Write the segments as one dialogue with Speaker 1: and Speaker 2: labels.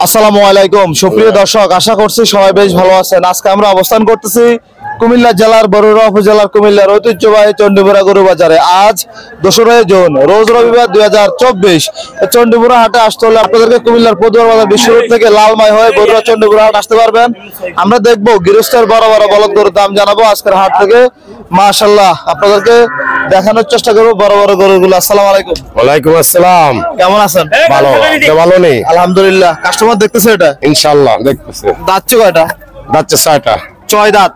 Speaker 1: আসসালামু আলাইকুম সুপ্রিয় দর্শক, আশা করছি সবাই বেশ ভালো আছেন। আজকে আমরা অবস্থান করতেছি কুমিল্লা জেলার বরুড়া উপজেলার কুমিল্লার ঐতিহ্যবাহী চণ্ডীপুরা গরু বাজারে। আজ 2রা জুন রোজ রবিবার 2024। চণ্ডীপুরা হাটে আসতে হলে আপনাদেরকে কুমিল্লার পদুয়ার বাজার বিশ্ব রোড থেকে লালমাই হয়ে বরুড়া চণ্ডীপুরা হাট আসতে পারবেন। আমরা দেখবো গৃহস্থের বড় বড় বলদ গরুর দাম জানাবো আজকের হাট থেকে। মাশাআল্লাহ, আপনাদেরকে দেখানোর চেষ্টা করবো বড় বড় গরুগুলো। আসসালামু আলাইকুম।
Speaker 2: ওয়ালাইকুম আসসালাম।
Speaker 1: কেমন আছেন?
Speaker 2: ভালো। ভালো নেই
Speaker 1: আলহামদুলিল্লাহ। কাস্টমার দেখতেছে এটা?
Speaker 2: ইনশাআল্লাহ দেখতেছে।
Speaker 1: দাঁতছে কয়টা?
Speaker 2: যাচ্ছে 6টা।
Speaker 1: 6 দাঁত।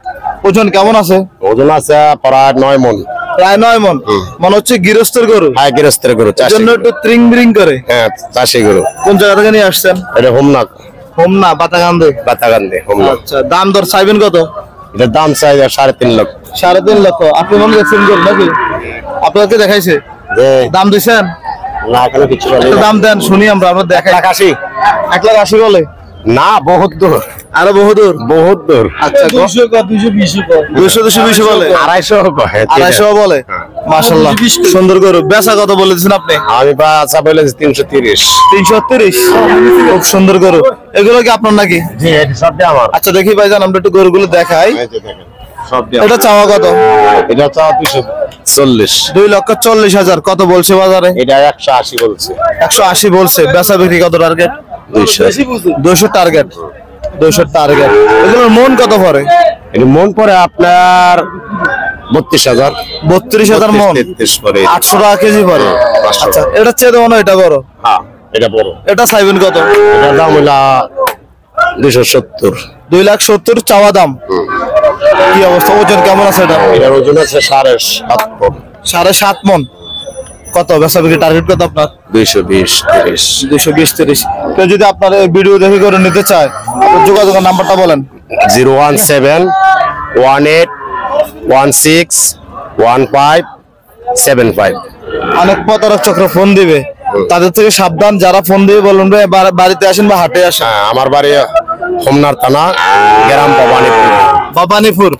Speaker 1: ওজন কেমন আছে?
Speaker 2: ওজন আছে প্রায় 9 মণ।
Speaker 1: প্রায় 9 মণ। মনে হচ্ছে গৃহস্থের গরু।
Speaker 2: হ্যাঁ, গৃহস্থের গরু।
Speaker 1: জন্য একটু ত্রিং ব্রিং করে।
Speaker 2: হ্যাঁ, চাষি গরু।
Speaker 1: কোন জায়গা থেকে নিয়ে আসছেন?
Speaker 2: এটা হোমনাক।
Speaker 1: হোমনা বাতাগান্দে।
Speaker 2: বাতাগান্দে হোমনাক।
Speaker 1: আচ্ছা, দাম দর চাইবেন কত?
Speaker 2: এটার দাম চাই 3.5 লাখ।
Speaker 1: 3.5 লক্ষ। আপনি মনে দেখছেন গরু নাকি? আপনাকে দেখাইছে? দাম দিছেন?
Speaker 2: না, এখনো কিছু বলেনি।
Speaker 1: দাম দেন শুনি আমরা দেখাই।
Speaker 2: 1,80,000।
Speaker 1: 1,80,000 বলে?
Speaker 2: না, বহুত দূর।
Speaker 1: আরো বহু দূর।
Speaker 2: বহুত দূর।
Speaker 1: আচ্ছা, 220 বলে? 250 বলে। মাশাআল্লাহ, সুন্দর গরু। বেচা কত বলেছেন আপনি?
Speaker 2: আমি বাচ্চা বলেছি 330।
Speaker 1: 330? খুব সুন্দর গরু। এগুলো কি আপনার নাকি?
Speaker 2: জি, এটা সবই আমার।
Speaker 1: আচ্ছা, দেখি ভাইজান, আমরা একটু গরুগুলো দেখাই। এটা চাওয়া কত?
Speaker 2: এটা চাওয়া 240।
Speaker 1: 2,40,000। কত বলছে বাজারে?
Speaker 2: এটা 180 বলছে।
Speaker 1: 180 বলছে। বেচা বিক্রি কত টার্গেট? 200 টার্গেট। 200 টার্গেট। এগুলোর মন কত পড়ে?
Speaker 2: এটা মন পরে আপনার 32,000।
Speaker 1: 32,000 মন।
Speaker 2: 33 পরে
Speaker 1: 800 টাকা কেজি পড়ে। আচ্ছা, এটা চেয়ে দেবো না, এটা বড়?
Speaker 2: হ্যাঁ, এটা বড়।
Speaker 1: এটা চাইবেন কত?
Speaker 2: এটার দাম হলো 270।
Speaker 1: 2,70,000 চাওয়া দাম। কি অবস্থা? ওজন কেমন আছে এটা?
Speaker 2: এটার ওজন আছে 7.5 মণ।
Speaker 1: 7.5 মণ। কত বেচা বিক্রি টার্গেট কত আপনার?
Speaker 2: 220-30।
Speaker 1: 220-30। কেউ যদি আপনার এই ভিডিও দেখে করে নিতে চায়, আপনার যোগাযোগের নাম্বারটা বলেন।
Speaker 2: 017-18-16-1575।
Speaker 1: অনেক প্রতারক চক্র ফোন দিবে, তাদের থেকে সাবধান। যারা ফোন দিয়ে বলুন বাড়িতে আসেন বা হাটে আসেন।
Speaker 2: হ্যাঁ, আমার বাড়ি হোমনার থানা, গ্রাম ভবানীপুর।
Speaker 1: ভবানীপুর?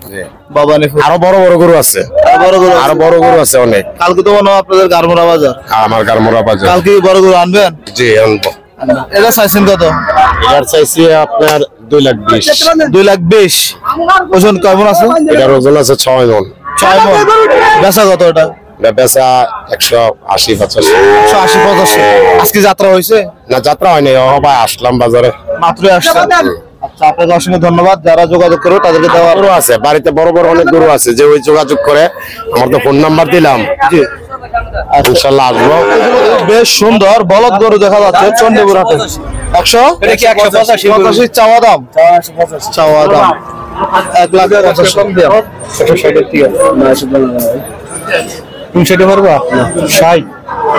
Speaker 1: ভবানীপুর।
Speaker 2: আরো বড় বড় গরু আছে। আরো বড় গরু আছে অনেক।
Speaker 1: কালকে তো মনে হয় আপনাদের গারমোড়া বাজার।
Speaker 2: হ্যাঁ, আমার গারমোড়া বাজার।
Speaker 1: কালকে বড় গরু আনবেন?
Speaker 2: জি, আনবো।
Speaker 1: এটা চাইছেন কত?
Speaker 2: এটার চাইছি আপনার 2,20,000।
Speaker 1: 2,20,000। ওজন কেমন আছে?
Speaker 2: এটার ওজন আছে 6 মণ।
Speaker 1: 6 মণ। বেচা কত এটা?
Speaker 2: এটা বেচা 180-85।
Speaker 1: 180-85। আজকে যাত্রা হয়েছে?
Speaker 2: না, যাত্রা হয়নি। ভাই আসলাম বাজারে,
Speaker 1: মাত্রই আসছে। আচ্ছা, আপনাকে অসংখ্য ধন্যবাদ। যারা যোগাযোগ করো তাদেরকে দেওয়া
Speaker 2: গরু আছে বাড়িতে, বড় বড় অনেক গরু আছে। যে ওই যোগাযোগ করে, আমার তো ফোন নাম্বার দিলাম।
Speaker 1: জি,
Speaker 2: ইনশাআল্লাহ আসবো।
Speaker 1: বেশ সুন্দর বলদ গরু দেখা যাচ্ছে চণ্ডীপুর হাটে। 185 চাওয়া দাম। চাওয়া দাম 1,85,000। পারবো 60।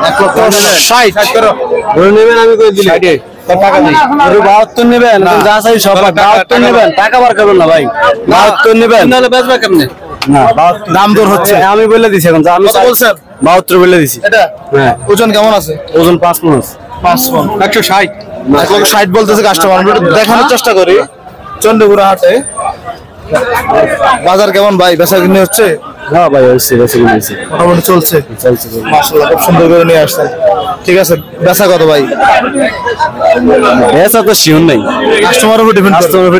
Speaker 1: 1,60,000 ধরে নেবেন। আমি কই দিলি টাকা দিই। 72 নেবেন? যা চাই সব 72 নেবেন। টাকা বার করবেন না ভাই। 72 নেবেন নাহলে বেচবে কেমনে? না, দাম দর হচ্ছে। আমি বলে দিছি এখন। আমি বলছেন 72 বলে দিছি। এটা হ্যাঁ। ওজন কেমন আছে? ওজন 5 মণ আছে। 5 মণ। 160। 160 বলতেছে কাস্টমার। আমরা দেখানোর চেষ্টা করি চণ্ডীপুরা হাটে বাজার কেমন ভাই? বেচা কিনে হচ্ছে?
Speaker 2: হ্যাঁ ভাই, হচ্ছে। বেচা কিনে হচ্ছে,
Speaker 1: মোটামুটি চলছে। মাশাআল্লাহ, খুব সুন্দর করে নিয়ে আসছেন। ঠিক আছে, বেচা কত ভাই?
Speaker 2: বেচা তো শিওর নাই।
Speaker 1: কাস্টমারের উপর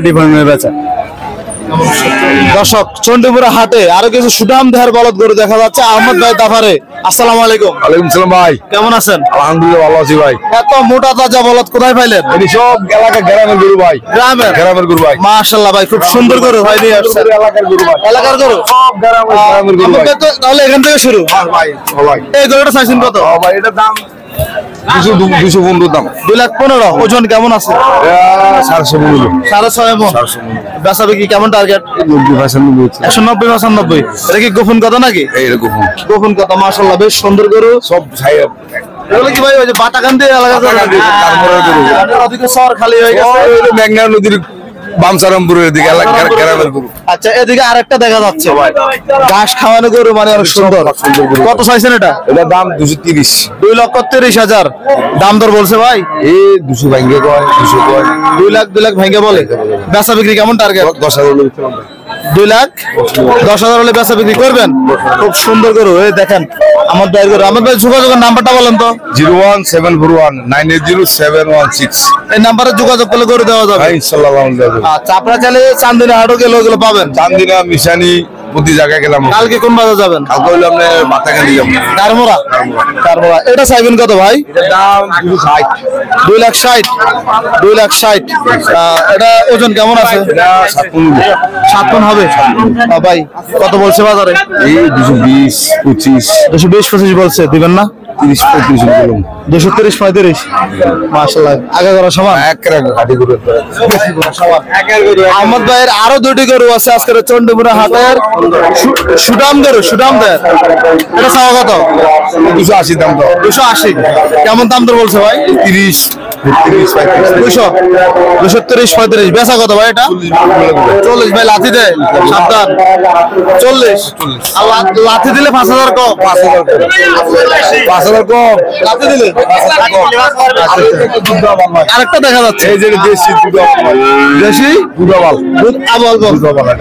Speaker 1: ডিপেন্ড করে
Speaker 2: বেচা।
Speaker 1: দর্শক, চণ্ডীপুরা হাটে আরো কিছু সুদাম দেহের বলদ গরু দেখা যাচ্ছে। আহমদ ভাই দাফারে, আসসালামু আলাইকুম।
Speaker 2: ওয়ালাইকুম সালাম ভাই।
Speaker 1: কেমন আছেন?
Speaker 2: আলহামদুলিল্লাহ ভালো আছি ভাই।
Speaker 1: এত মোটা তাজা বলদ কোথায় পাইলেন?
Speaker 2: এটি সব গ্রামের গরু ভাই। গ্রামের গরু ভাই।
Speaker 1: মাশাআল্লাহ ভাই, খুব সুন্দর গরু ভাই নিয়ে আসছেন।
Speaker 2: এলাকার গরু ভাই।
Speaker 1: এলাকার গরু
Speaker 2: সব গ্রামের গরু ভাই।
Speaker 1: তাহলে এখান থেকে শুরু।
Speaker 2: হ্যাঁ ভাই, ভাই।
Speaker 1: এই গরুটা চাইছেন কত?
Speaker 2: ভাই, এটার দাম 215 দাম।
Speaker 1: 2,15,000। ওজন কেমন আছে? 6.5 মণ। বেচা বিক্রি কেমন টার্গেট? 190-95। এটা কি গোপন কথা নাকি? গোপন কথা। মাশাআল্লাহ, বেশ সুন্দর গরু।
Speaker 2: সব
Speaker 1: এগুলো কি ভাই ওই যে বাটাকান্দি এলাকা ওদিকে শহর খালি হয়ে গেছে?
Speaker 2: মেঘনা নদীর বামসারামপুরের দিকে গ্রামের গরু।
Speaker 1: আচ্ছা, এদিকে আরেকটা দেখা যাচ্ছে ঘাস খাওয়ানো গরু, মানে অনেক সুন্দর। কত চাইছেন এটা?
Speaker 2: এটার দাম 230।
Speaker 1: 2,30,000 দাম দর বলছে ভাই।
Speaker 2: এই 200 ভাঙ্গে কয়, 200 কয়।
Speaker 1: 2 লাখ ভেঙে বলে। বেচা বিক্রি কেমন টার্গেট?
Speaker 2: 10,000।
Speaker 1: 2,10,000 হলে বেচা বিক্রি করবেন। খুব সুন্দর গরু, এই দেখেন আমার ভাইয়ের গরু। আমার ভাই যোগাযোগের নাম্বারটা বলেন তো।
Speaker 2: 01741980716।
Speaker 1: এই নাম্বারে যোগাযোগ করলে গরু দেওয়া যাবে
Speaker 2: ইনশাআল্লাহ।
Speaker 1: আচ্ছা, আপনারা চাইলে চান্দিনা হাটও গেলে ওগুলো পাবেন।
Speaker 2: চান্দিনা মিশানি প্রতি জায়গায় গেলাম।
Speaker 1: কালকে কোন বাজার যাবেন?
Speaker 2: কালকে হইলো আপনি মাথাকান্দি যাবো।
Speaker 1: কারমোড়া। এটা চাইবেন কত ভাই?
Speaker 2: এটার দাম
Speaker 1: 2,60,000। 2,60,000। এটা ওজন কেমন আছে? 7 টন হবে। ভাই কত বলছে বাজারে?
Speaker 2: এই 220 25
Speaker 1: 220-25 বলছে, দিবেন না?
Speaker 2: 30-35 বলুন।
Speaker 1: 230-35। মাশাআল্লাহ, আগে করা সমান। আহমদ ভাইয়ের আরো 2টি গরু আছে আজকের চন্ডীপুরা হাটের। সুদাম গরু, সুদাম দেয়। এটা চাওয়া কত?
Speaker 2: 280 দাম তো।
Speaker 1: 280। কেমন দাম দর বলছে ভাই?
Speaker 2: 30 35
Speaker 1: 230-35। বেচা কত ভাই এটা? 40 ভাই, লাথি দেয়, সাবধান। 40। আর লাথি দিলে 5,000 কম।
Speaker 2: 5,000 কম।
Speaker 1: লাথি দিলে আরেকটা দেখা যাচ্ছে,
Speaker 2: এই যে দেশি
Speaker 1: দেশি
Speaker 2: দুধাবাল।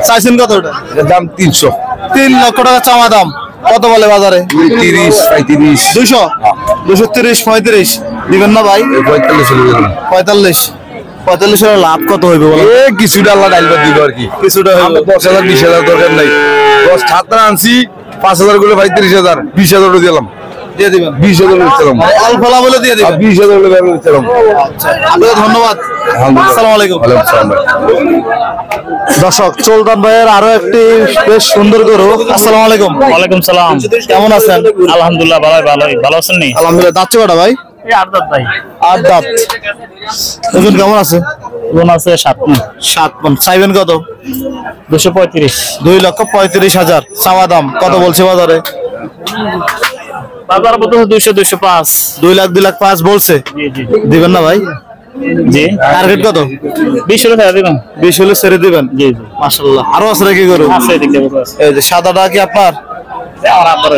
Speaker 1: চাইছেন কত? ওটা
Speaker 2: এর দাম 300।
Speaker 1: 3 লক্ষ টাকা চাওয়া দাম। কত বলে বাজারে?
Speaker 2: 30 35
Speaker 1: 200। 230-35 দিবেন না ভাই? 45 এর লাভ কত হইবে বলো?
Speaker 2: কিছুটা আল্লাহ ডাইল দিব আর কি।
Speaker 1: কিছুটা হইবে।
Speaker 2: 10,000 20,000 দরকার নাই। 10 ছাত্রা আনছি, 5,000 গুলো 35,000 20,000 দিলাম।
Speaker 1: দিয়ে দিবেন।
Speaker 2: 20,000 দিলাম।
Speaker 1: অল্প লাভ হলে দিয়ে দিবেন।
Speaker 2: 20,000 দিলাম।
Speaker 1: আপনাকে ধন্যবাদ। আসসালামু আলাইকুম। দর্শক, চলতান ভাইয়ের আরো একটি বেশ সুন্দর গরু। আসসালামু আলাইকুম।
Speaker 3: ওয়ালাইকুম সালাম।
Speaker 1: কেমন আছেন?
Speaker 3: আলহামদুলিল্লাহ, ভালো আছেন নি?
Speaker 1: আলহামদুলিল্লাহ। দাঁত কটা ভাই?
Speaker 3: এই 8 দাঁত ভাই।
Speaker 1: 8 দাঁত। ওজন কেমন আছে?
Speaker 3: ওজন আছে 7 মণ।
Speaker 1: 7 মণ। চাইবেন কত?
Speaker 3: 235।
Speaker 1: 2,35,000 চাওয়া দাম। কত বলছে বাজারে?
Speaker 3: বাজার বলতে 200 205।
Speaker 1: 2,00,000 বলছে।
Speaker 3: জি জি
Speaker 1: দিবেন না ভাই?
Speaker 3: জি।
Speaker 1: টার্গেট কত?
Speaker 3: 20 হলে ছেড়ে দিবেন।
Speaker 1: 20 হলে ছেড়ে দিবেন।
Speaker 3: জি জি।
Speaker 1: মাশাআল্লাহ। আরো আছে নাকি গরু?
Speaker 3: আছে, এদিক দিয়ে আছে।
Speaker 1: এই যে সাদাটা কি আপনার?
Speaker 3: আমার আব্বার।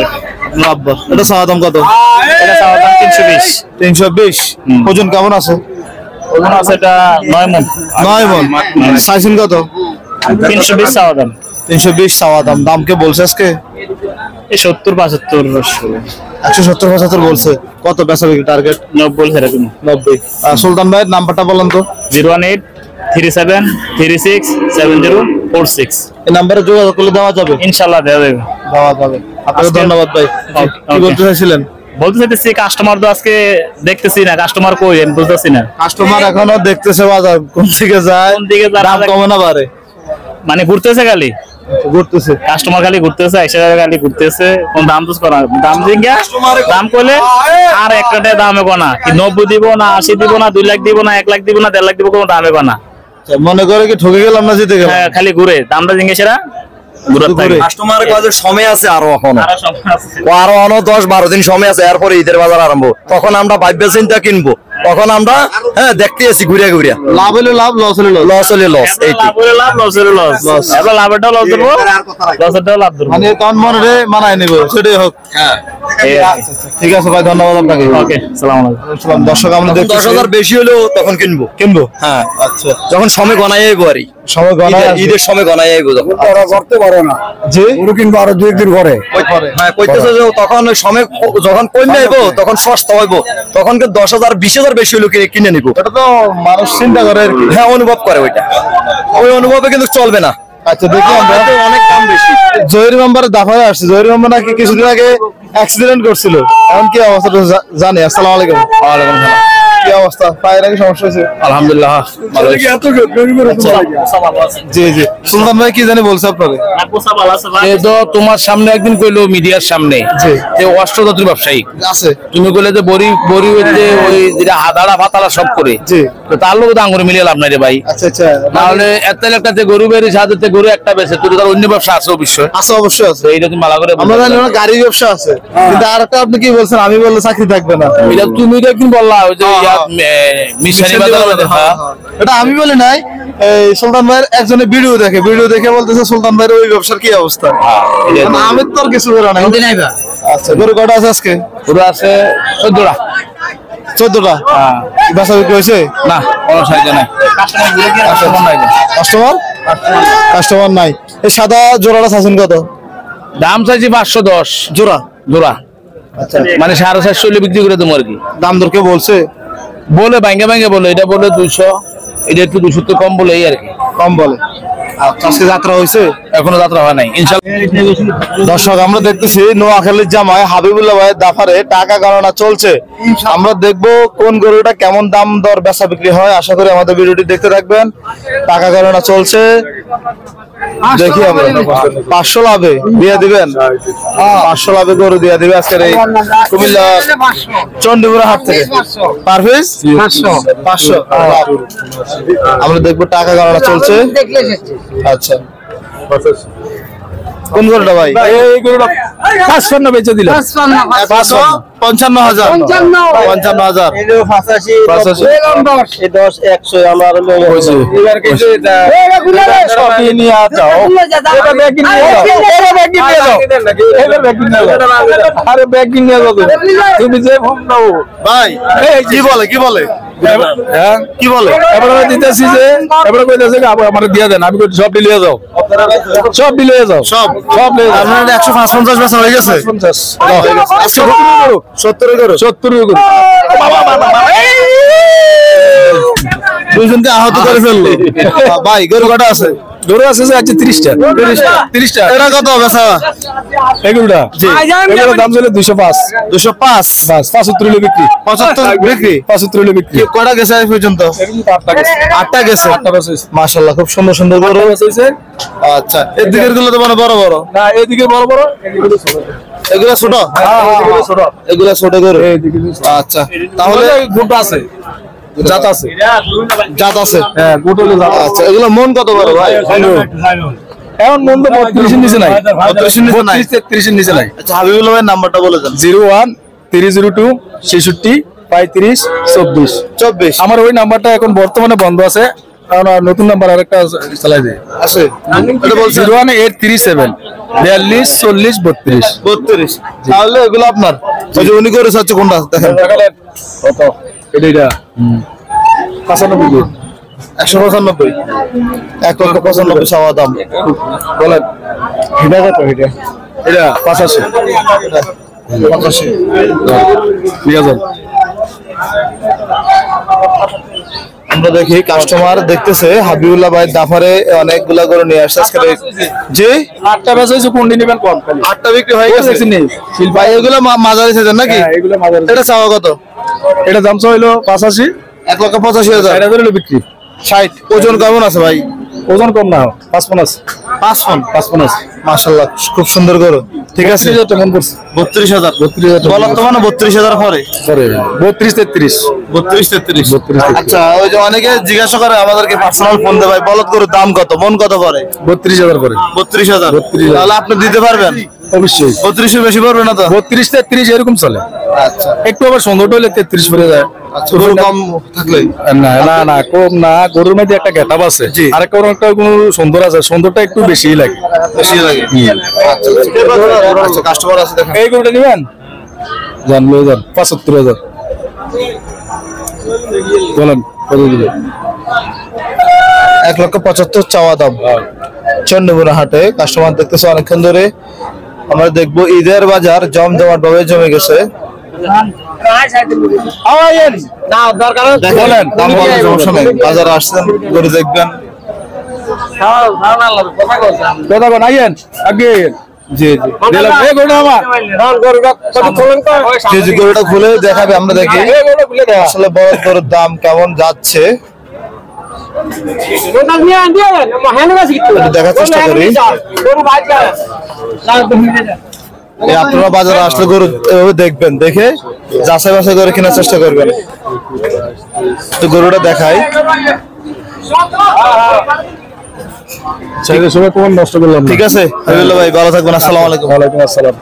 Speaker 1: আপনার আব্বার। এটা চাওয়া দাম কত?
Speaker 3: এটা চাওয়া দাম 320।
Speaker 1: 320। ওজন কেমন আছে?
Speaker 3: ওজন আছে এটা 9 মণ।
Speaker 1: 9 মণ। চাইছেন কত?
Speaker 3: 320 চাওয়া দাম।
Speaker 1: 320 চাওয়া দাম। দাম কে বলছে আজকে?
Speaker 3: এই 70 75
Speaker 1: 170-75 বলছে। কত বেচা বিক্রি টার্গেট?
Speaker 3: 90 ছেড়ে দিবেন।
Speaker 1: 90। সুলতান ভাইয়ের নাম্বারটা বলেন তো।
Speaker 3: 018377046।
Speaker 1: এই নাম্বারে যোগাযোগ করলে দেওয়া যাবে?
Speaker 3: ইনশাআল্লাহ দেওয়া যাবে।
Speaker 1: দেওয়া যাবে। আপনাকে ধন্যবাদ ভাই। কি বলতে চাইছিলেন?
Speaker 3: বলতে চাইতেছি কাস্টমার তো আজকে দেখতেছি না, কাস্টমার কই আমি বুঝতেছি না।
Speaker 1: কাস্টমার এখনো দেখতেছে বাজার কোন দিকে যায়,
Speaker 3: কোন দিকে যায়,
Speaker 1: দাম কমে না বাড়ে।
Speaker 3: মানে ঘুরতেছে খালি,
Speaker 1: ঘুরতেছে
Speaker 3: কাস্টমার খালি ঘুরতেছে, 100 খালি ঘুরতেছে। কোন দাম তো করা দাম দিঙ্গা দাম কইলে আর একটা দামে কোনা কি 90 দিব না 80 দিব না 2 লাখ দিব না 1 লাখ দিব না 1.5 লাখ দিব, কোন দামে কোনা।
Speaker 1: মনে করে কি ঠকে গেলাম না জিতে গেলাম?
Speaker 3: খালি ঘুরে দামটা দিঙ্গে সেরা
Speaker 2: কাস্টমারের কাছে সময় আছে আরো, আরো 10-12 দিন সময় আছে। এরপরে ঈদের বাজার আরম্ভ, তখন আমরা ভাববে চিন্তা কিনবো, তখন আমরা দেখতে আছি ঘুরিয়া ঘুরিয়া।
Speaker 1: লাভ হলে লাভ, লস হলে লস।
Speaker 2: লস হলে লস।
Speaker 3: লাভ হলে লাভ, লস হলে লস। এবার লাভটাও লস দেবো, লসটাও লাভ দেবো।
Speaker 1: মানে তখন মনে রে মানায় নিব, সেটাই হোক। ঠিক আছে ভাই, ধন্যবাদ আপনাকে।
Speaker 3: ওকে, আসসালামু আলাইকুম।
Speaker 1: দর্শক, আমরা
Speaker 2: 10,000 বেশি হলেও তখন কিনবো। হ্যাঁ,
Speaker 1: আচ্ছা।
Speaker 2: যখন সময় গনাই আইবো আর
Speaker 1: সময় গণায়
Speaker 2: ঈদের সময় গনাই আইবো, যখন
Speaker 1: করতে পারে না জি গরু কিনবো আরো 2-1 দিন পরে।
Speaker 2: হ্যাঁ, কইতেছে যে তখন ওই সময় যখন কমে আইবো তখন সস্তা হইবো, তখন কি 10,000 20,000 বেশি হলেও কিনে নিবো।
Speaker 1: এটা তো মানুষ চিন্তা করে আর কি।
Speaker 2: হ্যাঁ, অনুভব করে ওইটা, ওই অনুভবে কিন্তু চলবে না।
Speaker 1: আচ্ছা, দেখি আমরা
Speaker 2: অনেক দাম বেশি।
Speaker 1: জহির মেম্বার দাফায় আসছে। জহির মেম্বার নাকি কিছুদিন আগে অ্যাক্সিডেন্ট করছিল, এখন কি অবস্থাটা জানি? আসসালামু আলাইকুম।
Speaker 2: ওয়ালাইকুম সালাম।
Speaker 1: কি অবস্থা? পায়ের নাকি সমস্যা হয়েছে?
Speaker 2: আলহামদুলিল্লাহ ভালো।
Speaker 1: জি জি। সুলতান ভাই কি জানি বলছে আপনারে?
Speaker 2: এ তো তোমার সামনে একদিন কইলো মিডিয়ার সামনে
Speaker 1: জি
Speaker 2: যে অষ্টধাতুর ব্যবসায়ী
Speaker 1: আছে,
Speaker 2: তুমি কইলে যে বড়ি বড়ি হইতে ওই যেটা হাদাড়া ফাতাড়া সব করে,
Speaker 1: জি।
Speaker 2: তো তার লোক তো আঙ্গুরে মিলিয়ে লাভ নাই রে ভাই।
Speaker 1: আচ্ছা আচ্ছা।
Speaker 2: তাহলে একটা যে গরু বেরি সাথে গরু একটা বেছে, তোর তার অন্য ব্যবসা আছে অবশ্যই।
Speaker 1: আছে, অবশ্যই আছে।
Speaker 2: এইটা তুমি ভালো করে
Speaker 1: আমরা জানি ওনার গাড়ি ব্যবসা আছে, কিন্তু আর একটা আপনি কি বলছেন? আমি বললে চাকরি থাকবে না।
Speaker 2: এটা তুমি তো একদিন বললা ওই যে মিশানি বাজার।
Speaker 1: এটা আমি বলি নাই, এই সুলতান ভাইয়ের একজনের ভিডিও দেখে বলতেছে সুলতান ভাইয়ের ওই ব্যবসার কি অবস্থা। আমি তো আর কিছু বলা নাই। আচ্ছা, গরু কটা আছে আজকে?
Speaker 2: গরু আছে 14টা।
Speaker 1: 14টা। বেচা বিক্রি হয়েছে?
Speaker 2: না, কোনো সাইজে নাই, কাস্টমার নাই।
Speaker 1: কাস্টমার নাই। এই সাদা জোড়াটা চাচ্ছেন কত?
Speaker 3: দাম চাইছি 510
Speaker 1: জোড়া।
Speaker 3: জোড়া।
Speaker 1: আচ্ছা,
Speaker 3: মানে 450 হলে বিক্রি করে দেবো আর কি।
Speaker 1: দাম দর কে বলছে?
Speaker 3: বলে ভাঙ্গে ভাঙ্গে বলে, এটা বলে 200, এটা একটু 200 তো কম বলে এই আর কি।
Speaker 1: কম বলে। আজকে যাত্রা হয়েছে?
Speaker 3: এখনো যাত্রা হয় নাই ইনশাআল্লাহ।
Speaker 1: দর্শক আমরা দেখতেছি নোয়াখালীর জামাই হাবিবুল্লাহ ভাইয়ের দাফারে টাকা গণনা চলছে। আমরা দেখবো কোন গরুটা কেমন দাম দর বেচা বিক্রি হয়। আশা করি আমাদের ভিডিওটি দেখতে থাকবেন। টাকা গণনা চলছে, দেখি আমরা 500 লাভে দিয়ে দিবেন। 500 লাভে গরু দিয়ে দিবে আজকের এই কুমিল্লা চন্ডিপুরা হাট থেকে। Per piece 500। আমরা দেখবো টাকা গণনা চলছে। আচ্ছা, কোন গরুটা ভাই?
Speaker 3: এই গরুটা 550 বেচে দিলাম।
Speaker 1: 55,000। 55,000।
Speaker 3: তুমি যে
Speaker 1: ভাই কি বলে কি বলে কি বলে?
Speaker 3: এবারে দিতেছি যে এবারে কইতেছে আমার দিয়ে দেন, আমি সব বিলিয়ে যাও, সব বিলিয়ে যাও,
Speaker 1: সব
Speaker 3: সব
Speaker 1: আপনার 150 বেচা হয়ে গেছে।
Speaker 3: 50
Speaker 1: 70 করো।
Speaker 3: 70 করো।
Speaker 1: দুইজনকে আহত করে ফেললো। ভাই গরু কটা আছে?
Speaker 3: গরু আছে যে আজকে 30টা। 30টা।
Speaker 1: এটা কত বেচা?
Speaker 3: এগুলোটা জি, এগুলোর দাম চলে 205।
Speaker 1: 205।
Speaker 3: বাস 75 হলে বিক্রি।
Speaker 1: 75 বিক্রি।
Speaker 3: 75 হলে বিক্রি।
Speaker 1: কটা গেছে আজ পর্যন্ত?
Speaker 3: 8টা গেছে।
Speaker 1: 8টা গেছে।
Speaker 3: 8টা বেচেছে।
Speaker 1: মাশাআল্লাহ, খুব সুন্দর সুন্দর গরু।
Speaker 3: বেচেছে।
Speaker 1: আচ্ছা, এর দিকের গুলো তো মানে বড় বড়।
Speaker 3: না এদিকে বড় বড়, এদিকে ছোট।
Speaker 1: এগুলা ছোট?
Speaker 3: এদিকে ছোট।
Speaker 1: এগুলা ছোট গরু।
Speaker 3: এদিকে ছোট।
Speaker 1: আচ্ছা, তাহলে
Speaker 3: গুড আছে। জাত আছে।
Speaker 1: জাত আছে।
Speaker 3: হ্যাঁ, গুড হলে জাত আছে।
Speaker 1: আচ্ছা, এগুলা মন কত বড় ভাই?
Speaker 3: এখন মন তো 32 এর নিচে নাই।
Speaker 1: 32 এর নিচে নাই।
Speaker 3: 33 এর নিচে নাই।
Speaker 1: আচ্ছা, হাবিবুল্লাহ ভাইয়ের নাম্বারটা বলে দেন।
Speaker 3: 01-302 66 35 24।
Speaker 1: 24
Speaker 3: আমার ওই নাম্বারটা এখন বর্তমানে বন্ধ আছে, কারণ আর নতুন নাম্বার আরেকটা চালাই দিই।
Speaker 1: আছে। এটা বলছি
Speaker 3: 01837 42 40 32।
Speaker 1: 32। তাহলে এগুলো আপনার। ওই যে উনি করে চাচ্ছে কোনটা দেখেন।
Speaker 3: কত? এটা 95।
Speaker 1: 195। 1,95,000 চাওয়া দাম।
Speaker 3: বলেন এটা কত? এটা 85।
Speaker 1: 85।
Speaker 3: নিয়ে যান।
Speaker 1: আমরা দেখি কাস্টমার দেখতেছে হাবিবুল্লাহ ভাই দাফারে অনেকগুলা করে নিয়ে আসছে আজকে। জি
Speaker 3: 8টা বেচা হইছে, কোনটি নেবেন কোন?
Speaker 1: 8টা বিক্রি হয়ে গেছে। ভাই এগুলো মাঝারি সাইজের নাকি?
Speaker 3: হ্যাঁ, এগুলো মাঝারি।
Speaker 1: এটা চাওয়া কত?
Speaker 3: এটা দাম হইলো 85।
Speaker 1: 1,85,000।
Speaker 3: এটা হলো বিক্রি
Speaker 1: 60। ওজন কেমন আছে ভাই?
Speaker 3: ওজন কম না, 55 আছে।
Speaker 1: 5 পন।
Speaker 3: 55।
Speaker 1: মাশাআল্লাহ, খুব সুন্দর গরু। ঠিক আছে।
Speaker 3: 32,000 মন করছে।
Speaker 1: 32,000।
Speaker 3: 32,000
Speaker 1: বলার তো মানে 32,000 পরে।
Speaker 3: পরে 32-33।
Speaker 1: 32-33। আচ্ছা, ওই যে অনেকে জিজ্ঞাসা করে আমাদেরকে পার্সোনাল ফোন দেয়, ভাই বলদ গরুর দাম কত, মন কত পরে?
Speaker 3: 32,000 করে।
Speaker 1: 32,000। তাহলে আপনি দিতে পারবেন?
Speaker 3: অবশ্যই।
Speaker 1: 32 এর বেশি পড়বে না তো?
Speaker 3: 32-33 এরকম চলে।
Speaker 1: আচ্ছা,
Speaker 3: একটু আবার সৌন্দর্য হলে 33 পড়ে যায়।
Speaker 1: গরু কম থাকলে
Speaker 3: না না না, কম না। গরুর মধ্যে একটা গেটআপ আছে,
Speaker 1: জি।
Speaker 3: আর একটা কোনো সুন্দর আছে, সুন্দরটা একটু বেশি লাগে।
Speaker 1: বেশি লাগে। আচ্ছা, কাস্টমার আছে দেখেন।
Speaker 3: এই গরুটা নিবেন? জান লয়ে যান। 75,000। বলেন কত দিবে?
Speaker 1: 1,75,000 চাওয়া দাম। চন্ডীপুরা হাটে কাস্টমার দেখতেছে অনেকক্ষণ ধরে। আমরা দেখবো ঈদের বাজার জমজমাট ভাবে জমে গেছে। বলেন দাম বলতে সমস্যা নেই। বাজারে আসছেন, গরু দেখবেন।
Speaker 3: কথা বল আইয়েন আগে। জি জি দিলাম। এই গরুটা আমার।
Speaker 1: জি জি, গরুটা খুলে দেখাবে, আমরা দেখি
Speaker 3: এই গরুটা খুলে দেয়া।
Speaker 1: আসলে বড় গরুর দাম কেমন যাচ্ছে দেখার চেষ্টা করি। এই আপনারা বাজারে আসলে গরু এভাবে দেখবেন, দেখে যাচাই বাছাই করে কেনার চেষ্টা করবেন। তো গরুটা দেখাই।
Speaker 3: ছেলে সবাই কোন নষ্ট করলাম।
Speaker 1: ঠিক আছে হাবিবুল্লাহ ভাই, ভালো থাকবেন। আসসালামু আলাইকুম।
Speaker 3: ওয়ালাইকুম আসসালাম।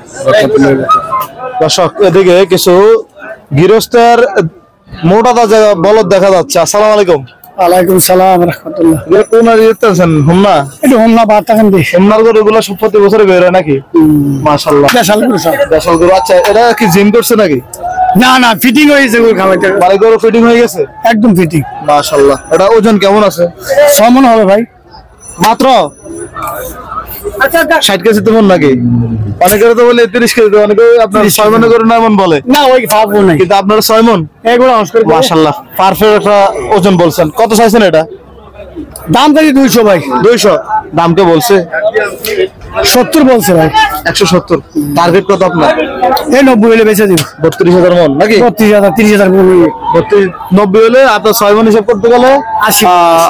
Speaker 1: দর্শক, এদিকে কিছু গৃহস্থের মোটা তাজা বলদ দেখা যাচ্ছে। আসসালামু আলাইকুম।
Speaker 4: ওয়ালাইকুম সালাম রাহমাতুল্লাহ।
Speaker 1: এগুলো কোন দিতেছেন? হুমনা?
Speaker 4: একটু হোমনা বার্তা খান দিস।
Speaker 1: হুমনার গরু গুলো সব প্রতি বছরে বের হয় নাকি? মাশাআল্লাহ,
Speaker 4: দেশাল করে সব।
Speaker 1: দেশাল গরু। আচ্ছা, এটা কি জিম করছে নাকি?
Speaker 4: না না, ফিটিং হয়েছে গরু খাওয়াইতে।
Speaker 1: মানে গরু ফিটিং হয়ে গেছে?
Speaker 4: একদম ফিটিং।
Speaker 1: মাশাআল্লাহ। এটা ওজন কেমন আছে?
Speaker 4: 6 মণ হবে ভাই।
Speaker 1: মাত্র 60 কেজি তো মন নাকি? অনেকের তো বলে 30 কেজি, অনেকে আপনার 6 মনে করে না এমন বলে।
Speaker 4: না ওই খাবো নাই
Speaker 1: কিন্তু আপনার 6 মন,
Speaker 4: এগুলো নমস্কার
Speaker 1: মাশাআল্লাহ পারফেক্ট একটা ওজন বলছেন। কত চাইছেন এটা?
Speaker 4: দাম থাকি 200 ভাই।
Speaker 1: 200 দাম কে বলছে?
Speaker 4: 70 বলছে ভাই।
Speaker 1: 170। টার্গেট কত আপনার?
Speaker 4: এই 90 হলে বেচে দিব।
Speaker 1: 32,000 মন নাকি?
Speaker 4: 32,000 30,000 বলি।
Speaker 1: 90 হলে আপনার 6 মন হিসাব করতে গেলে
Speaker 4: 80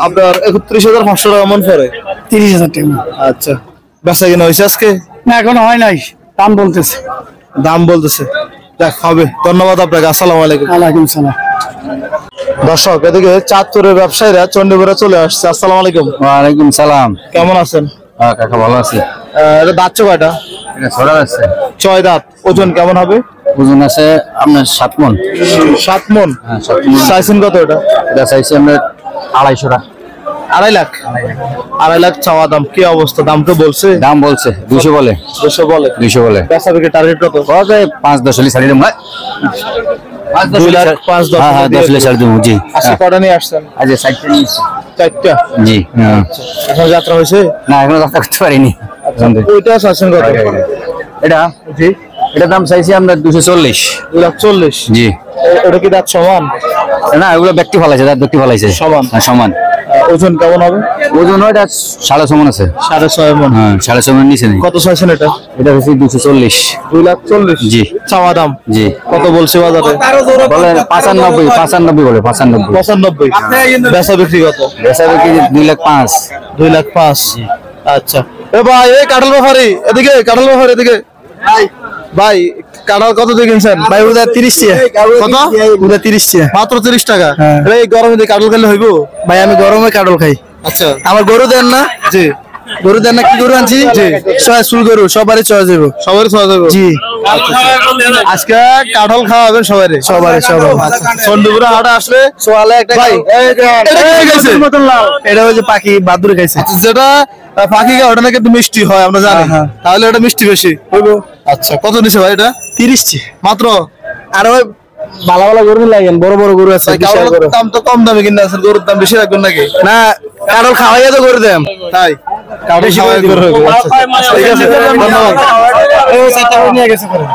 Speaker 1: আপনার 31,500 টাকা মন পড়ে।
Speaker 4: 30,000 টাকা।
Speaker 1: আচ্ছা, বেচা কিনা হয়েছে আজকে?
Speaker 4: না এখনো হয় নাই, দাম বলতেছে।
Speaker 1: দাম বলতেছে, দেখ হবে। ধন্যবাদ আপনাকে, আসসালামু আলাইকুম।
Speaker 4: ওয়ালাইকুম সালাম।
Speaker 1: দর্শক, এদিকে চাঁদপুরের ব্যবসায়ীরা চন্ডীপুরে চলে আসছে। আসসালামু আলাইকুম।
Speaker 5: ওয়ালাইকুম সালাম।
Speaker 1: কেমন আছেন?
Speaker 5: হ্যাঁ কাকা ভালো আছি।
Speaker 1: এটা দাঁত কয়টা?
Speaker 5: এটা ছড়া আছে।
Speaker 1: 6 দাঁত। ওজন কেমন হবে?
Speaker 5: ওজন আছে আপনার 7 মণ।
Speaker 1: 7 মণ।
Speaker 5: হ্যাঁ 7 মণ।
Speaker 1: চাইছেন কত এটা?
Speaker 5: এটা চাইছি আমরা 250 টাকা।
Speaker 1: 2.5 লাখ। 2.5 লাখ চাওয়া দাম। কি অবস্থা? দাম তো বলছে?
Speaker 5: দাম বলছে 200 বলে।
Speaker 1: 200 বলে।
Speaker 5: 200 বলে।
Speaker 1: বেচা বিক্রি টার্গেট কত?
Speaker 5: কত 5-10 হলে ছাড়ি দেব।
Speaker 1: 2 লাখ 5-10।
Speaker 5: হ্যাঁ 10 হলে ছাড়ি দেব। জি।
Speaker 1: আজকে কটা নিয়ে আসছেন?
Speaker 5: আজ 60 টা নিয়েছি।
Speaker 1: 4টা।
Speaker 5: জি। হ্যাঁ।
Speaker 1: এখন যাত্রা হয়েছে?
Speaker 5: না এখনো যাত্রা করতে পারিনি।
Speaker 1: ওইটা চাইছেন কত?
Speaker 5: এটা
Speaker 1: জি।
Speaker 5: এটা দাম চাইছি আমরা 240।
Speaker 1: 2,40,000।
Speaker 5: জি।
Speaker 1: এটা কি দাঁত সমান?
Speaker 5: না এগুলো ব্যক্তি ফলাইছে, দাঁত ব্যক্তি ফলাইছে।
Speaker 1: সমান।
Speaker 5: হ্যাঁ সমান।
Speaker 1: ওজন কেমন হবে?
Speaker 5: ওজন এটা 6.5 মণ আছে।
Speaker 1: 6.5 মণ।
Speaker 5: হ্যাঁ 6.5 মণ নিচে নেই।
Speaker 1: কত চাইছেন এটা?
Speaker 5: এটা হচ্ছে 240।
Speaker 1: 2,40,000।
Speaker 5: জি।
Speaker 1: চাওয়া দাম
Speaker 5: জি।
Speaker 1: কত বলছে বাজারে?
Speaker 5: বলে 95 বলে 95।
Speaker 1: 95। বেচা বিক্রি কত?
Speaker 5: বেচা বিক্রি 2,05,000।
Speaker 1: 2,05,000। আচ্ছা। এ ভাই, এই কাঁঠাল ব্যাপারী এদিকে, কাঁঠাল ব্যাপারী এদিকে। ভাই কাঁঠাল কত দিয়ে কিনছেন?
Speaker 4: ভাই ওটা 30 টাকা।
Speaker 1: কত?
Speaker 4: ওটা 30 টাকা।
Speaker 1: মাত্র 30 টাকা।
Speaker 4: হ্যাঁ।
Speaker 1: এই গরমে দিয়ে কাঁঠাল খেলে হইব?
Speaker 4: ভাই আমি গরমে কাটল খাই।
Speaker 1: আচ্ছা।
Speaker 4: আমার গরু দেন না?
Speaker 1: জি।
Speaker 4: গরু দেন না? কি গরু আনছি?
Speaker 1: জি।
Speaker 4: চুল গরু সবারই চয়ে যাবো।
Speaker 1: সবারই খাওয়া যাবে?
Speaker 4: জি।
Speaker 1: আজকে কাঁঠাল খাওয়াবেন সবারই?
Speaker 4: সবারই সবাই।
Speaker 1: চন্ডীপুরে হাটে আসলে
Speaker 4: সোয়ালে একটা
Speaker 1: ভাই, এটা কি গেছে?
Speaker 4: এটা হচ্ছে পাখি বাদুরে খাইছে।
Speaker 1: যেটা পাখি খায় ওটা নাকি একটু মিষ্টি হয়, আমরা জানি।
Speaker 4: হ্যাঁ।
Speaker 1: তাহলে ওটা মিষ্টি বেশি হইবো। আচ্ছা, কত নিছে ভাই এটা?
Speaker 4: 30 টাকা।
Speaker 1: মাত্র?
Speaker 4: আর ওই ভালো ভালো গরু লাগেন, বড় বড় গরু আছে। বিশাল গরু।
Speaker 1: দাম তো কম দামে কিনে আছেন, গরুর দাম বেশি রাখবেন নাকি?
Speaker 4: না কাটল খাওয়াইয়া তো গরু দেন।
Speaker 1: তাই কাঁঠাল খাওয়াই গরু হইবো। আচ্ছা, ঠিক আছে, ধন্যবাদ।
Speaker 4: এই 4টা নিয়ে গেছে করে।